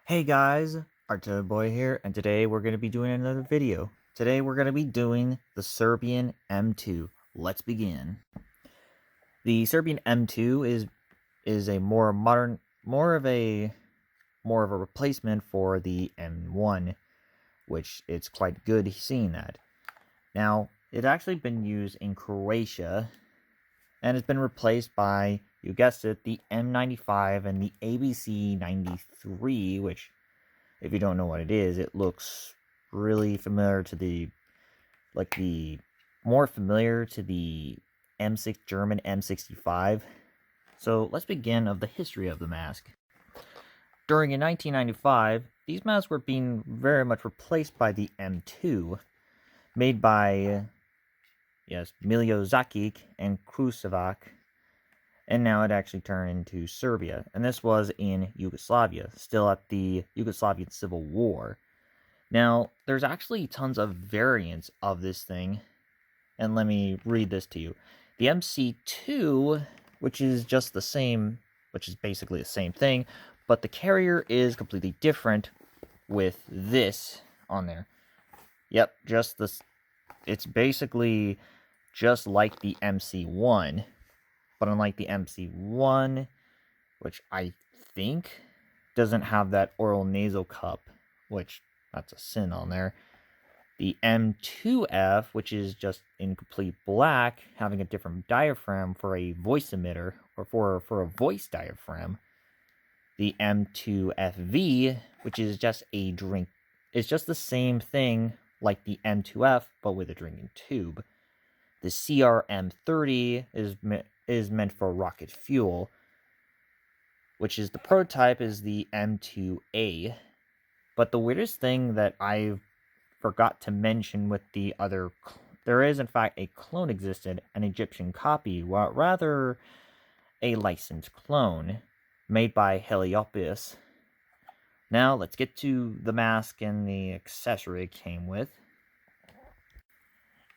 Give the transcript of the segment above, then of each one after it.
Hey guys, Boy here, and today we're going to be doing another video. Today we're going to be doing the Serbian M2. Let's begin. The Serbian M2 is a more modern, more of a replacement for the M1, which it's quite good seeing that. Now, it's actually been used in Croatia, and it's been replaced by, you guessed it, the M95 and the ABC 93, which, if you don't know what it is, it looks really familiar to the more familiar to the M6 German M65. So let's begin of the history of the mask. During in 1995, these masks were being very much replaced by the M2, made by Miljo Zakic and Krusevac, and now it actually turned into Serbia, and this was in Yugoslavia, still at the Yugoslavian Civil War. Now, there's actually tons of variants of this thing, and let me read this to you. The MC2, which is just the same, which is basically the same thing, but the carrier is completely different with this on there. Yep, just this. It's basically just like the MC1, but unlike the MC1, which I think doesn't have that oral nasal cup, which that's a sin on there. The M2F, which is just in complete black, having a different diaphragm for a voice emitter, or for a voice diaphragm. The M2FV, which is just a drink, it's just the same thing like the M2F, but with a drinking tube. The CRM30 is meant for rocket fuel, which is the prototype is the M2A. But the weirdest thing that I forgot to mention with the other, there is in fact a clone existed, an Egyptian copy, well, rather a licensed clone made by Heliopolis. Now let's get to the mask and the accessory it came with.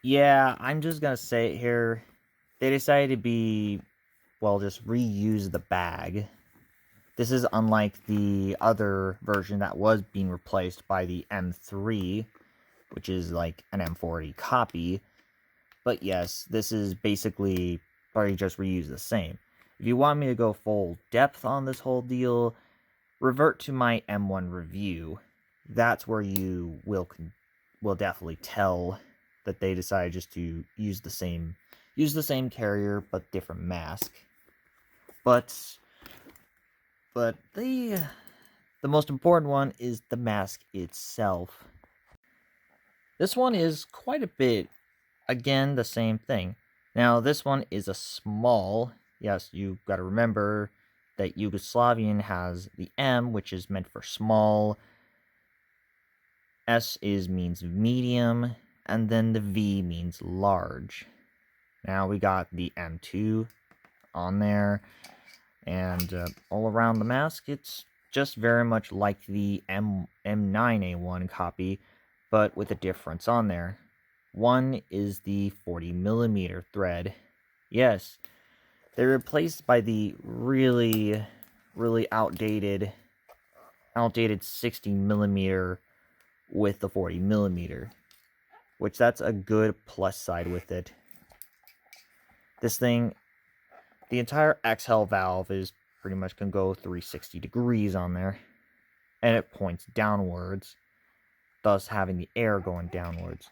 Yeah, I'm just gonna say it here. They decided to just reuse the bag. This is unlike the other version that was being replaced by the M3, which is like an M40 copy. But yes, this is basically probably just reuse the same. If you want me to go full depth on this whole deal, revert to my M1 review. That's where you will definitely tell that they decided just to use the same carrier but different mask. But the most important one is the mask itself. This one is quite a bit, again, the same thing. Now, this one is a small. Yes, you got to remember that Yugoslavian has the M, which is meant for small. S means medium, and then the V means large. Now we got the M2 on there, and all around the mask, it's just very much like the M9A1 copy, but with a difference on there. One is the 40mm thread. Yes, they're replaced by the really outdated 60mm with the 40mm, which that's a good plus side with it. This thing, the entire exhale valve is pretty much can go 360 degrees on there, and it points downwards, thus having the air going downwards.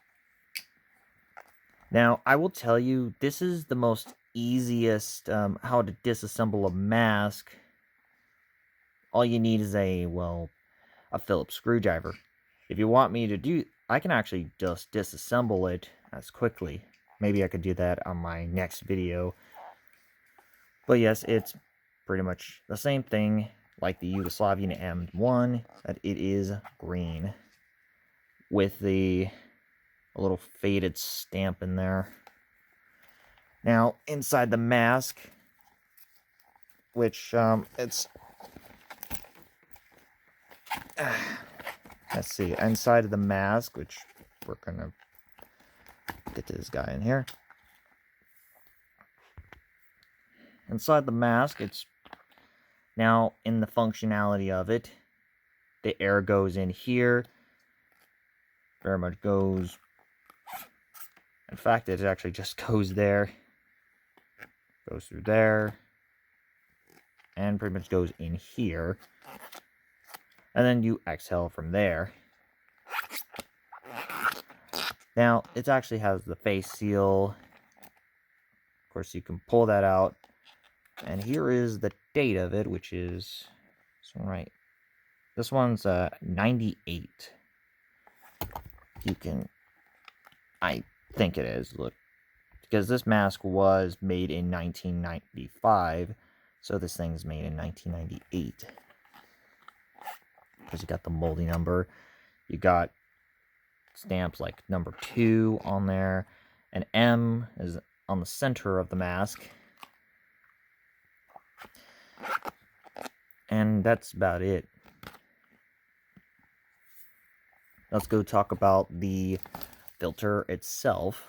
Now, I will tell you, this is the most easiest how to disassemble a mask. All you need is a Phillips screwdriver. If you want me to do, I can actually just disassemble it as quickly. Maybe I could do that on my next video. But yes, it's pretty much the same thing like the Yugoslavian M1, that it is green with a little faded stamp in there. Now, inside the mask, which let's see, inside of the mask, which we're gonna get to this guy in here. Inside the mask, it's now in the functionality of it. the air goes in here. Very much goes... In fact, it actually just goes there. Goes through there. And pretty much goes in here. And then you exhale from there. Now, it actually has the face seal. Of course, you can pull that out. And here is the date of it, which is... right. This one's 98. You can... I think it is, look. Because this mask was made in 1995. So this thing's made in 1998. Because you got the moldy number. You got stamps like number 2 on there. And M is on the center of the mask. And that's about it. Let's go talk about the filter itself.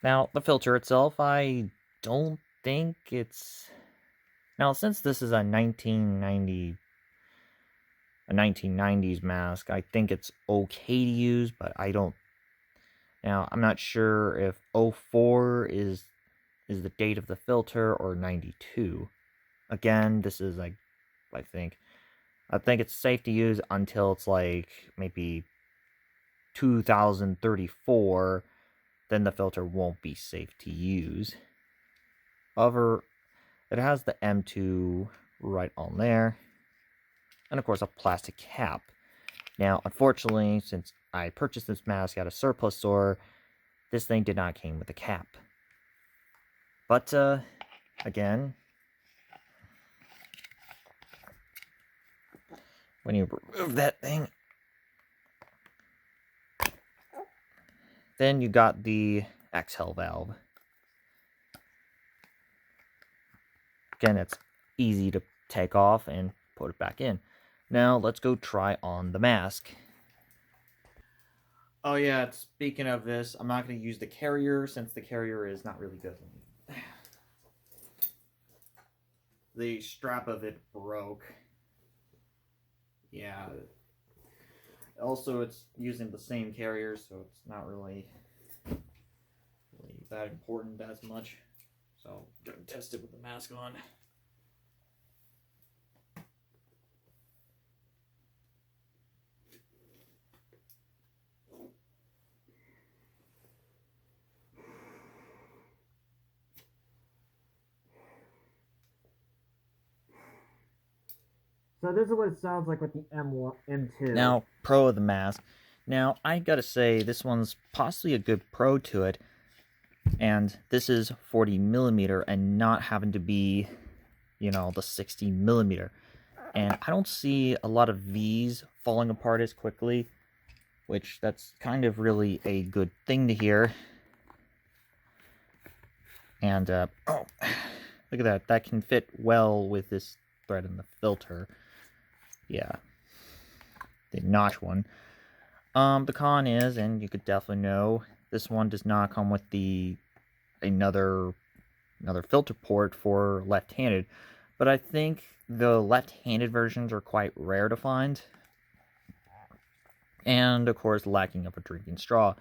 Now, the filter itself, I don't think it's... Now, since this is a 1990s mask, I think it's okay to use, but I don't... Now, I'm not sure if 04 is the date of the filter or 92. Again, this is like, I think it's safe to use until it's like maybe 2034. Then the filter won't be safe to use. However, it has the M2 right on there. And of course, a plastic cap. Now, unfortunately, since I purchased this mask at a surplus store, this thing did not come with a cap. But, again, when you remove that thing, then you got the exhale valve. Again, it's easy to take off and put it back in. Now, let's go try on the mask. Oh yeah, speaking of this, I'm not going to use the carrier since the carrier is not really good. The strap of it broke. Yeah. Also, it's using the same carrier, so it's not really that important as much. So, I'm going to test it with the mask on. So this is what it sounds like with the M1, M2. Now, pro of the mask. Now, I gotta say, this one's possibly a good pro to it. And this is 40mm and not having to be, you know, the 60mm. And I don't see a lot of V's falling apart as quickly, which that's kind of really a good thing to hear. And, oh, look at that. That can fit well with this thread in the filter. Yeah, the notch one. The con is, and you could definitely know, this one does not come with the another filter port for left-handed, but I think the left-handed versions are quite rare to find, and of course lacking of a drinking straw.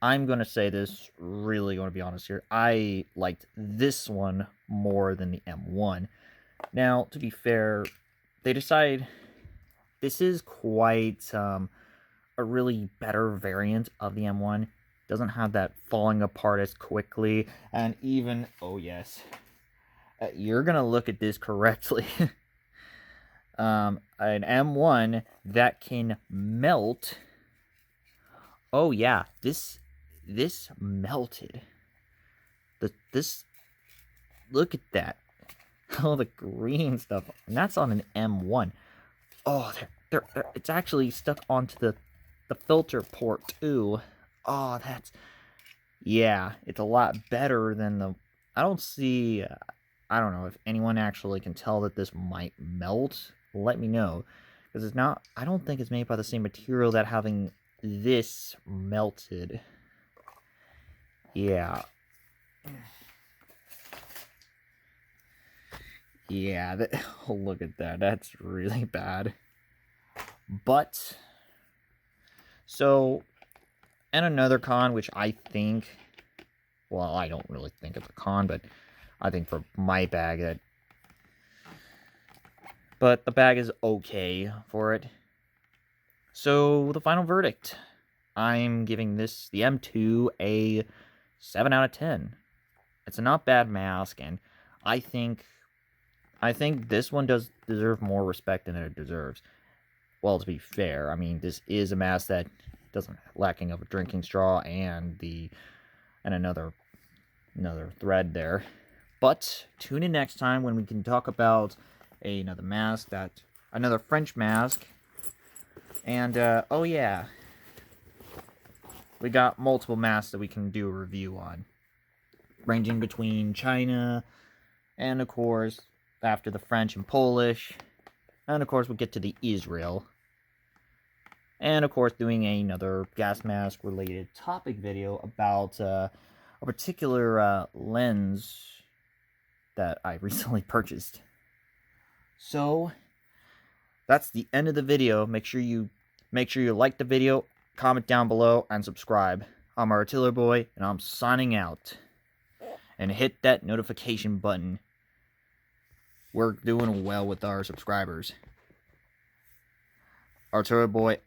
I'm gonna say this, really gonna be honest here, I liked this one more than the M1. Now, to be fair, they decide this is quite a really better variant of the M1. Doesn't have that falling apart as quickly, and even, oh yes, you're gonna look at this correctly. An M1 that can melt. Oh yeah, this melted. This look at that. All the green stuff, and that's on an M1. Oh, it's actually stuck onto the filter port too. Oh, that's... Yeah, it's a lot better than the... I don't see... I don't know if anyone actually can tell that this might melt. Let me know. Because it's not... I don't think it's made by the same material that having this melted. Yeah. Yeah, oh, look at that. That's really bad. But, so, and another con, which I think, well, I don't really think it's a con, but I think for my bag that, but the bag is okay for it. So, the final verdict. I'm giving this, the M2, a 7 out of 10. It's a not bad mask, and I think this one does deserve more respect than it deserves. Well, to be fair, I mean, this is a mask that doesn't lacking of a drinking straw and another thread there. But tune in next time when we can talk about another French mask. And oh yeah, we got multiple masks that we can do a review on, ranging between China and, of course, after the French and Polish, and of course we'll get to the Israel, and of course doing another gas mask related topic video about a particular lens that I recently purchased. So that's the end of the video. Make sure you like the video, comment down below, and subscribe. I'm Artillery Boy, and I'm signing out. And hit that notification button. We're doing well with our subscribers. Artillery Boy out.